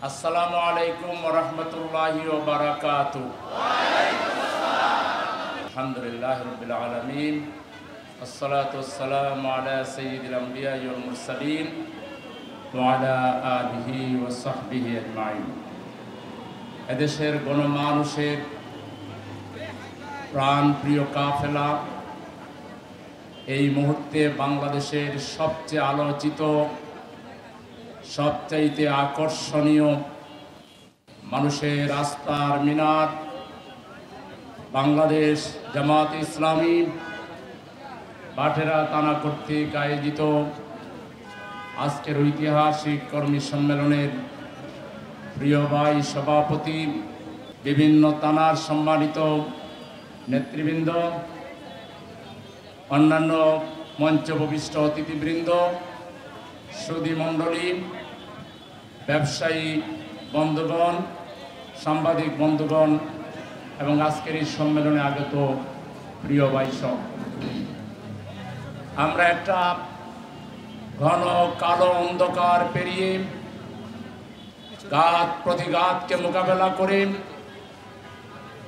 আসসালামু আলাইকুম ওয়া রাহমাতুল্লাহি ওয়া বারাকাতুহু। আলহামদুলিল্লাহি রাব্বিল আলামিন, আসসালাতু ওয়াসসালামু আলা সাইয়্যিদিল আমবিয়া ওয়াল মুরসালিন ওয়া আলা আলিহি ওয়া সাহবিহি আজমাইন। এদেশের গণমানুষের প্রাণপ্রিয় কাফেলা এই মুহূর্তে বাংলাদেশের সবচেয়ে আলোচিত, সবচাইতে আকর্ষণীয় মানুষের আস্থার মিনার বাংলাদেশ জামাত ইসলামী বাটেরা থানা কর্তৃক আয়োজিত আজকের ঐতিহাসিক কর্মী সম্মেলনের প্রিয় ভাই সভাপতি, বিভিন্ন থানার সম্মানিত নেতৃবৃন্দ, অন্যান্য মঞ্চভূমিষ্ঠ অতিথিবৃন্দ, সুধী মণ্ডলী, ব্যবসায়ী বন্ধুগণ, সাংবাদিক বন্ধুগণ এবং আজকের এই সম্মেলনে আগত প্রিয় ভাই সব, আমরা একটা ঘন কালো অন্ধকার পেরিয়ে ঘাত প্রতিঘাতকে মোকাবেলা করে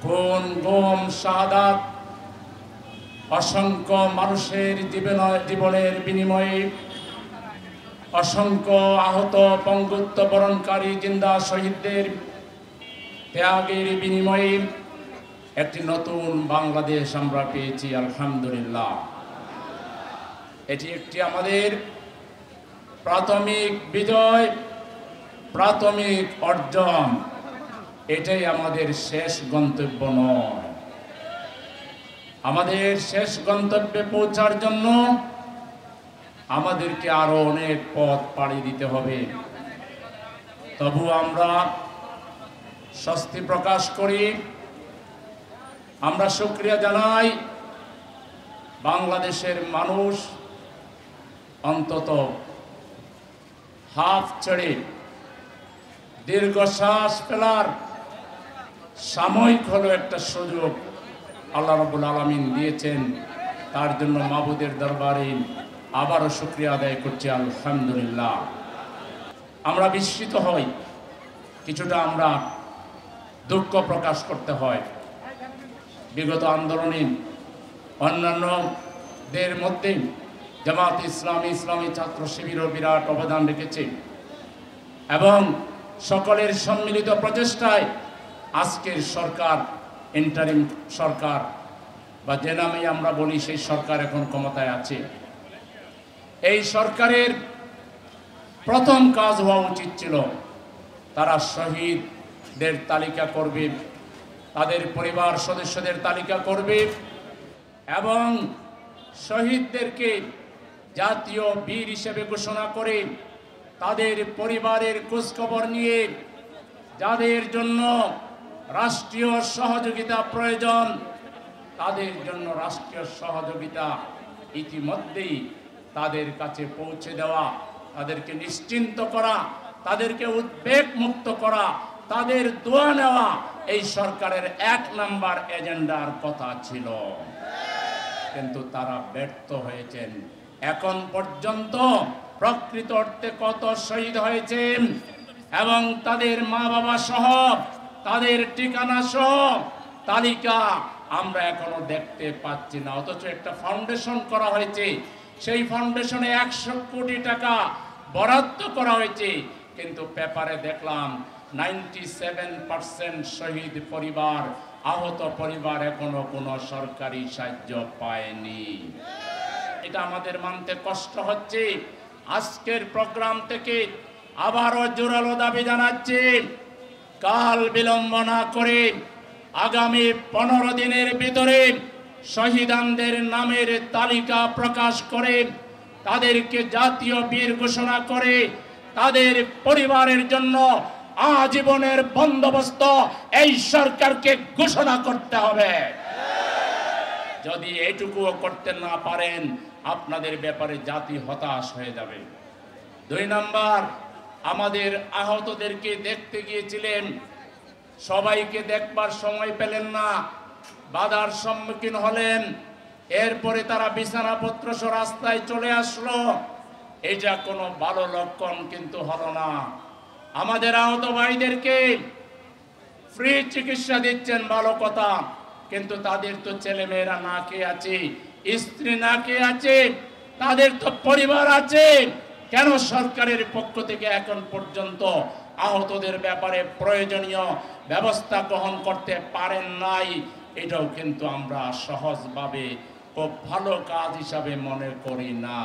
খুন, গুম, শাহাদাত, অসংখ্য মানুষের জীবনের বিনিময়ে, অসংখ্য আহত পঙ্গুত্ব বরণকারী জিন্দা শহীদদের ত্যাগের বিনিময়ে একটি নতুন বাংলাদেশ আমরা পেয়েছি, আলহামদুলিল্লাহ। এটি একটি আমাদের প্রাথমিক বিজয়, প্রাথমিক অর্জন। এটাই আমাদের শেষ গন্তব্য নয়। আমাদের শেষ গন্তব্যে পৌঁছার জন্য আমাদেরকে আরো অনেক পথ পাড়ি দিতে হবে। তবু আমরা স্বস্তি প্রকাশ করি, আমরা শুকরিয়া জানাই বাংলাদেশের মানুষ অন্তত হাফ ছেড়ে দীর্ঘশ্বাস ফেলার সাময়িক হলো একটা সুযোগ আল্লাহ রাব্বুল আলামিন দিয়েছেন। তার জন্য মাবুদের দরবারে আবারও শুকরিয়া আদায় করছি, আলহামদুলিল্লাহ। আমরা বিস্মিত হই, কিছুটা আমরা দুঃখ প্রকাশ করতে হয়। বিগত আন্দোলনে অন্যান্যদের মধ্যে জামাত ইসলামী, ইসলামী ছাত্র শিবিরও বিরাট অবদান রেখেছে এবং সকলের সম্মিলিত প্রচেষ্টায় আজকের সরকার, ইন্টারিম সরকার বা যে নামে আমরা বলি, সেই সরকার এখন ক্ষমতায় আছে। এই সরকারের প্রথম কাজ হওয়া উচিত ছিল তারা শহীদদের তালিকা করবে, তাদের পরিবার সদস্যদের তালিকা করবে এবং শহীদদেরকে জাতীয় বীর হিসেবে ঘোষণা করে তাদের পরিবারের খোঁজখবর নিয়ে যাদের জন্য রাষ্ট্রীয় সহযোগিতা প্রয়োজন, তাদের জন্য রাষ্ট্রীয় সহযোগিতা ইতিমধ্যেই তাদের কাছে পৌঁছে দেওয়া, তাদেরকে নিশ্চিন্ত করা, তাদেরকে উদ্বেগ মুক্ত করা, তাদের দোয়া নেওয়া এই সরকারের 1 নাম্বার এজেন্ডার কথা ছিল। কিন্তু তারা ব্যর্থ হয়েছেন। এখন পর্যন্ত প্রকৃত অর্থে কত শহীদ হয়েছেন এবং তাদের মা বাবা সহ, তাদের ঠিকানা সহ তালিকা আমরা এখনো দেখতে পাচ্ছি না। অথচ একটা ফাউন্ডেশন করা হয়েছে, সেই ফাউন্ডেশনে 100 কোটি টাকা বরাদ্দ করা হয়েছে, কিন্তু পেপারে দেখলাম 97% শহীদ পরিবার, আহত পরিবার এখনো কোনো সরকারি সাহায্য পায়নি। এটা আমাদের মানতে কষ্ট হচ্ছে। আজকের প্রোগ্রাম থেকে আবারও জোরালো দাবি জানাচ্ছি, কাল বিলম্ব না করে আগামী 15 দিনের ভিতরে শহীদদের নামের তালিকা প্রকাশ করে তাদেরকে জাতীয় বীর ঘোষণা করে তাদের পরিবারের জন্য আজীবনের বন্দোবস্ত এই সরকারকে ঘোষণা করতে হবে। যদি এইটুকুও করতে না পারেন, আপনাদের ব্যাপারে জাতি হতাশ হয়ে যাবে। 2 নাম্বার, আমাদের আহতদেরকে দেখতে গিয়েছিলেন, সবাইকে দেখবার সময় পেলেন না, বাধার সম্মুখীন হলেন, এরপরে তারা বিছানাপত্র সহ রাস্তায় চলে আসলো। এটা কোনো ভালো লক্ষণ কিন্তু হলো না। আমাদের আহত ভাইদেরকে ফ্রি চিকিৎসা দিচ্ছেন, ভালো কথা, কিন্তু তাদের তো ছেলে মেয়েরা না খেয়ে আছে, স্ত্রী না খেয়ে আছে, তাদের তো পরিবার আছে। কেন সরকারের পক্ষ থেকে এখন পর্যন্ত আহতদের ব্যাপারে প্রয়োজনীয় ব্যবস্থা গ্রহণ করতে পারেন নাই? এটাও কিন্তু আমরা সহজভাবে খুব ভালো কাজ হিসাবে মনে করি না।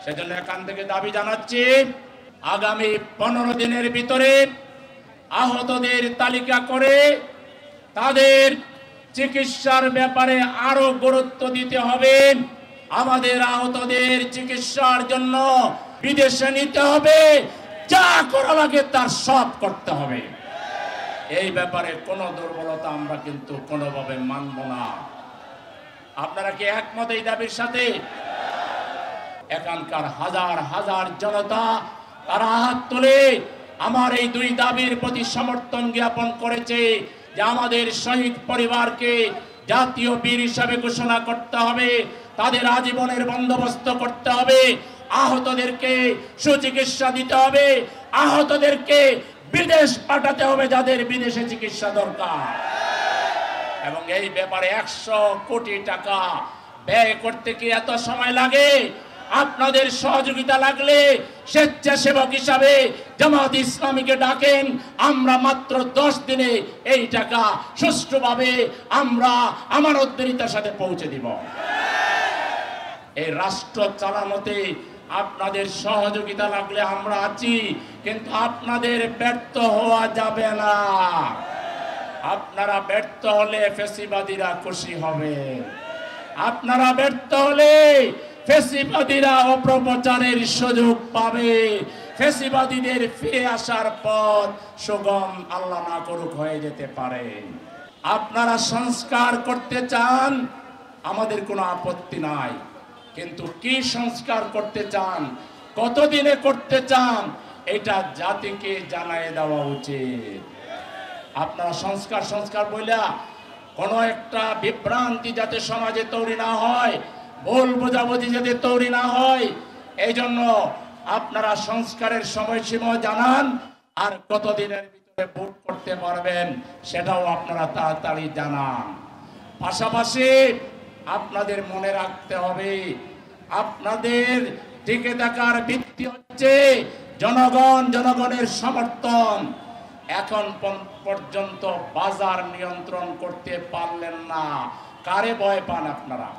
সেজন্য এখান থেকে দাবি জানাচ্ছি, আগামী 15 দিনের ভিতরে আহতদের তালিকা করে তাদের চিকিৎসার ব্যাপারে আরো গুরুত্ব দিতে হবে। আমাদের আহতদের চিকিৎসার জন্য বিদেশে নিতে হবে, যা করা লাগে তার সব করতে হবে। এই ব্যাপারে কোনো দুর্বলতা আমরা কিন্তু কোনোভাবে মানব না। আপনারা কি একমত এই দাবির সাথে? এখানকার হাজার হাজার জনতা তারা হাত তুলে আমার এই দুই দাবির প্রতি সমর্থন জ্ঞাপন করেছে যে আমাদের শহীদ পরিবারকে জাতীয় বীর হিসাবে ঘোষণা করতে হবে, তাদের আজীবনের বন্দোবস্ত করতে হবে, আহতদেরকে সুচিকিৎসা দিতে হবে, আহতদেরকে বিদেশ পাঠাতে হবে যাদের বিদেশে চিকিৎসা দরকার। এবং এই ব্যাপারে 100 কোটি টাকা ব্যয় করতে কি এত সময় লাগে? আপনাদের সহযোগিতা লাগলে স্বেচ্ছাসেবক হিসাবে জামাত ইসলামীকে ডাকেন, আমরা মাত্র 10 দিনে এই টাকা সুষ্ঠুভাবে আমরা আমানতদারিতার সাথে পৌঁছে দিব। এই রাষ্ট্র চালানোতে আপনাদের সহযোগিতা লাগলে আমরা আছি, কিন্তু আপনাদের ব্যর্থ হওয়া যাবে না। আপনারা ব্যর্থ হলে ফ্যাসিবাদীরা খুশি হবে, আপনারা ব্যর্থ হলে ফ্যাসিবাদীরা অপপ্রচারের সুযোগ পাবে, ফ্যাসিবাদীদের ফিরে আসার পথ সুগম আল্লাহ না করুক হয়ে যেতে পারে। আপনারা সংস্কার করতে চান, আমাদের কোনো আপত্তি নাই, কিন্তু কি সংস্কার করতে চান, কতদিনে করতে চান, এটা জাতিকে জানিয়ে দেওয়া উচিত। আপনারা সংস্কার সংস্কার বইলা কোনো একটা বিভ্রান্তি যাতে সমাজে তৈরি না হয়, ভুল বোঝাবুঝি যাতে তৈরি না হয়, এই জন্য আপনারা সংস্কারের সময়সীমা জানান, আর কতদিনের ভিতরে ভোট করতে পারবেন সেটাও আপনারা তাড়াতাড়ি জানান। পাশাপাশি আপনাদের মনে রাখতে হবে, আপনাদের টিকে থাকার ভিত্তি হচ্ছে জনগণ, জনগণের সমর্থন। এখন পর্যন্ত বাজার নিয়ন্ত্রণ করতে পারলেন না, কারে ভয় পান আপনারা?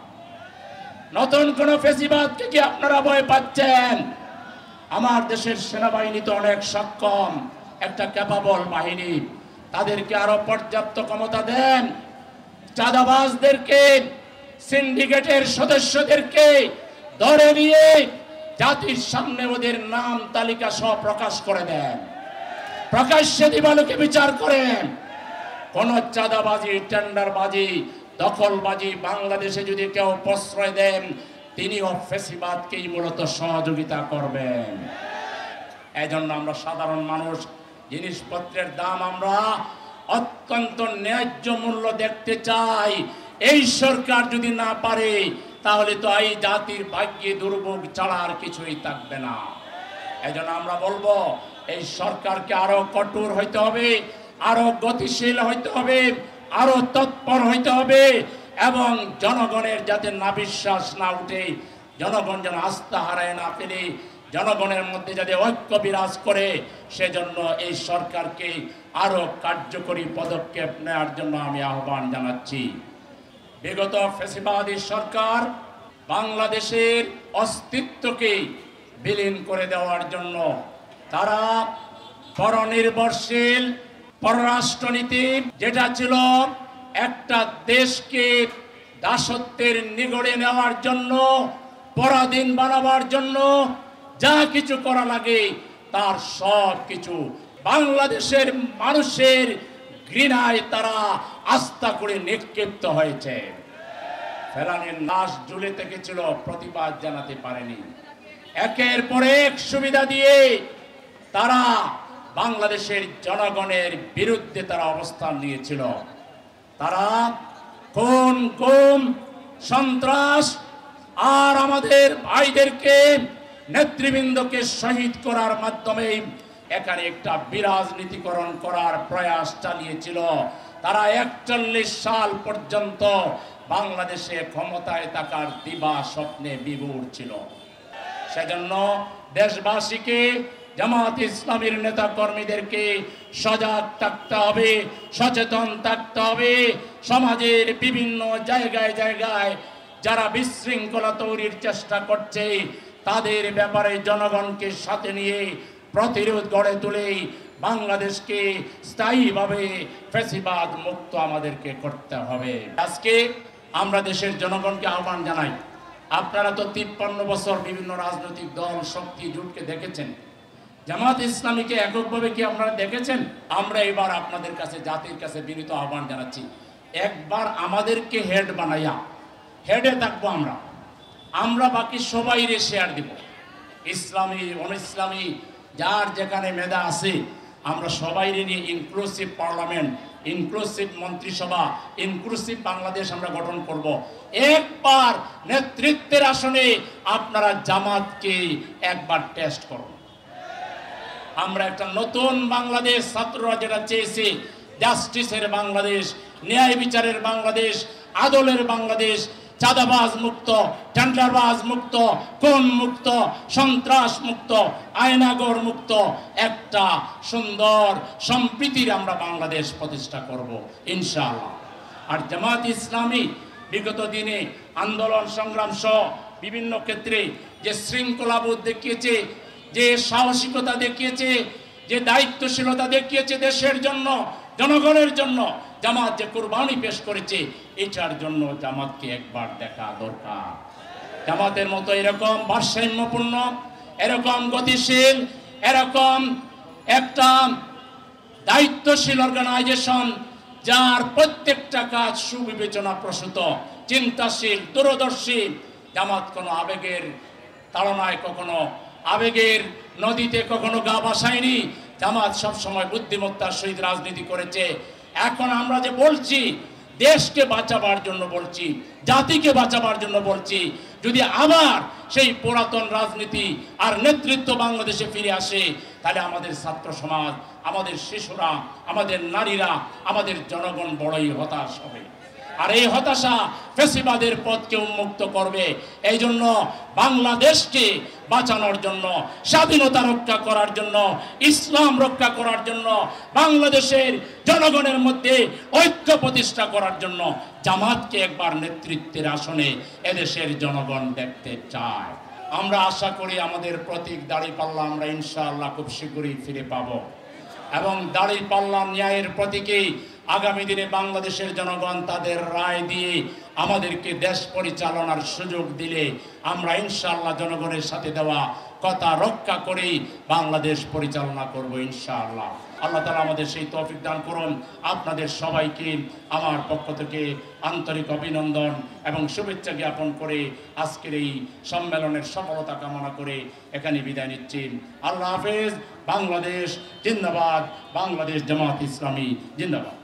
নতুন কোন ফ্যাসিবাদকে কি আপনারা ভয় পাচ্ছেন? আমার দেশের সেনাবাহিনী তো অনেক সক্ষম, একটা ক্যাপাবল বাহিনী, তাদেরকে আরো পর্যাপ্ত ক্ষমতা দেন। চাঁদাবাজদেরকে, সিন্ডিকেটের সদস্যদেরকে ধরে নিয়ে জাতির সামনে ওদের নাম তালিকা সহ প্রকাশ করে দেন, প্রকাশ্যে দিবালোকে বিচার করেন। কোন চাঁদাবাজি, টেন্ডারবাজি, দখলবাজি বাংলাদেশে যদি কেউ প্রশ্রয় দেন, তিনিও ফ্যাসিবাদকেই মূলত সহযোগিতা করবেন। এজন্য আমরা সাধারণ মানুষ, জিনিসপত্রের দাম আমরা অত্যন্ত ন্যায্য মূল্য দেখতে চাই। এই সরকার যদি না পারে, তাহলে তো এই জাতির ভাগ্যে দুর্ভোগ ছাড়া আর কিছুই থাকবে না। এজন্য আমরা বলবো, এই সরকারকে আরো কঠোর হইতে হবে, আরো গতিশীল হইতে হবে, আরো তৎপর হইতে হবে, এবং জনগণের যাতে না বিশ্বাস না উঠে, জনগণ যেন আস্থা হারায় না ফেলে, জনগণের মধ্যে যাতে ঐক্য বিরাজ করে, সেজন্য এই সরকারকে আরো কার্যকরী পদক্ষেপ নেওয়ার জন্য আমি আহ্বান জানাচ্ছি। বিগত ফ্যাসিবাদী সরকার বাংলাদেশের অস্তিত্বকে বিলীন করে দেওয়ার জন্য তারা পরনির্ভরশীল পররাষ্ট্রনীতি, যেটা ছিল একটা দেশকে দাসত্বের নিগড়ে নেওয়ার জন্য, পরাধীন বানাবার জন্য যা কিছু করা লাগে তার সব কিছু বাংলাদেশের মানুষের ঘৃণায় তারা আস্থা করে নিক্ষিপ্ত হয়েছে। ফেলানির লাশ ঝুলে থেকেছিল, প্রতিবাদ জানাতে পারেনি। একের পর এক সুবিধা দিয়ে তারা বাংলাদেশের জনগণের বিরুদ্ধে তারা অবস্থান নিয়েছিল। তারা খুন, গুম, সন্ত্রাস আর আমাদের ভাইদেরকে, নেতৃবৃন্দকে শহীদ করার মাধ্যমে এখানে একটা বিরাজনীতিকরণ করার প্রয়াস চালিয়েছিল। তারা 41 সাল পর্যন্ত বাংলাদেশে ক্ষমতায় থাকার দিবা স্বপ্নে বিভোর ছিল। সেজন্য দেশবাসীকে, জামাত ইসলামীর নেতা কর্মীদেরকে সজাগ থাকতে হবে, সচেতন থাকতে হবে। সমাজের বিভিন্ন জায়গায় জায়গায় যারা বিশৃঙ্খলা তৈরির চেষ্টা করছে তাদের ব্যাপারে জনগণকে সাথে নিয়ে প্রতিরোধ গড়ে তুলে বাংলাদেশকে স্থায়ীভাবে ফ্যাসিবাদ মুক্ত আমাদেরকে করতে হবে। আজকে আমরা দেশের জনগণকে আহ্বান জানাই, আপনারা তো 53 বছর বিভিন্ন রাজনৈতিক দল শক্তি জোটকে দেখেছেন, জামাত ইসলামীকে এককভাবে কি আপনারা দেখেছেন? আমরা এবার আপনাদের কাছে, জাতির কাছে বিনীত আহ্বান জানাচ্ছি, একবার আমাদেরকে হেড বানাইয়া, হেডে থাকবো আমরা বাকি সবাইরে শেয়ার দিব। ইসলামী অন ইসলামী যার যেখানে মেধা আছে আমরা সবাইরে নিয়ে ইনক্লুসিভ পার্লামেন্ট, ইনক্লুসিভ মন্ত্রিসভা, ইনক্লুসিভ বাংলাদেশ আমরা গঠন করব। একবার নেতৃত্বের আসনে আপনারা জামাতকে একবার টেস্ট করুন। আমরা একটা নতুন বাংলাদেশ, ছাত্ররা যেটা চেয়েছে, জাস্টিসের বাংলাদেশ, ন্যায় বিচারের বাংলাদেশ, আদলের বাংলাদেশ, চাঁদাবাজ মুক্ত, টেন্ডারবাজ মুক্ত, খুন মুক্ত, সন্ত্রাস মুক্ত, আয়নাগর মুক্ত একটা সুন্দর সম্প্রীতির আমরা বাংলাদেশ প্রতিষ্ঠা করব ইনশাআল্লাহ। আর জামাত ইসলামী বিগত দিনে আন্দোলন সংগ্রাম সহ বিভিন্ন ক্ষেত্রে যে শৃঙ্খলাবোধ দেখিয়েছে, যে সাহসিকতা দেখিয়েছে, যে দায়িত্বশীলতা দেখিয়েছে দেশের জন্য, জনগণের জন্য, জামাত যে কুরবানি পেশ করেছে, এটার জন্য জামাতকে একবার দেখা দরকার। জামাতের মতো এরকম ভারসাম্যপূর্ণ, এরকম গতিশীল, এরকম একটা দায়িত্বশীল অর্গানাইজেশন যার প্রত্যেকটা কাজ সুবিবেচনা প্রসূত, চিন্তাশীল, দূরদর্শী। জামাত কোনো আবেগের তাড়নায়, কখনো আবেগের নদীতে কখনো গা ভাসায়নি। জামাত সবসময় বুদ্ধিমত্তার সহিত রাজনীতি করেছে। এখন আমরা যে বলছি, দেশকে বাঁচাবার জন্য বলছি, জাতিকে বাঁচাবার জন্য বলছি, যদি আবার সেই পুরাতন রাজনীতি আর নেতৃত্ব বাংলাদেশে ফিরে আসে, তাহলে আমাদের ছাত্র সমাজ, আমাদের শিশুরা, আমাদের নারীরা, আমাদের জনগণ বড়ই হতাশ হবে। আর এই হতাশা ফ্যাসিবাদের পথকে উন্মুক্ত করবে। এই জন্য বাংলাদেশকে বাঁচানোর জন্য, স্বাধীনতা রক্ষা করার জন্য, ইসলাম রক্ষা করার জন্য, বাংলাদেশের জনগণের মধ্যে ঐক্য প্রতিষ্ঠা করার জন্য জামাতকে একবার নেতৃত্বের আসনে এদেশের জনগণ দেখতে চায়। আমরা আশা করি আমাদের প্রতীক দাঁড়িপাল্লা আমরা ইনশাআল্লাহ খুব শীঘ্রই ফিরে পাবো, এবং দাঁড়িপাল্লা ন্যায়ের প্রতীকেই আগামী দিনে বাংলাদেশের জনগণ তাদের রায় দিয়ে আমাদেরকে দেশ পরিচালনার সুযোগ দিলে আমরা ইনশাআল্লাহ জনগণের সাথে দেওয়া কথা রক্ষা করেই বাংলাদেশ পরিচালনা করব ইনশাআল্লাহ। আল্লাহ তাআলা আমাদের সেই তৌফিক দান করুন। আপনাদের সবাইকে আমার পক্ষ থেকে আন্তরিক অভিনন্দন এবং শুভেচ্ছা জ্ঞাপন করে আজকের এই সম্মেলনের সফলতা কামনা করে এখানে বিদায় নিচ্ছি। আল্লাহ হাফেজ। বাংলাদেশ জিন্দাবাদ। বাংলাদেশ জামাত ইসলামী জিন্দাবাদ।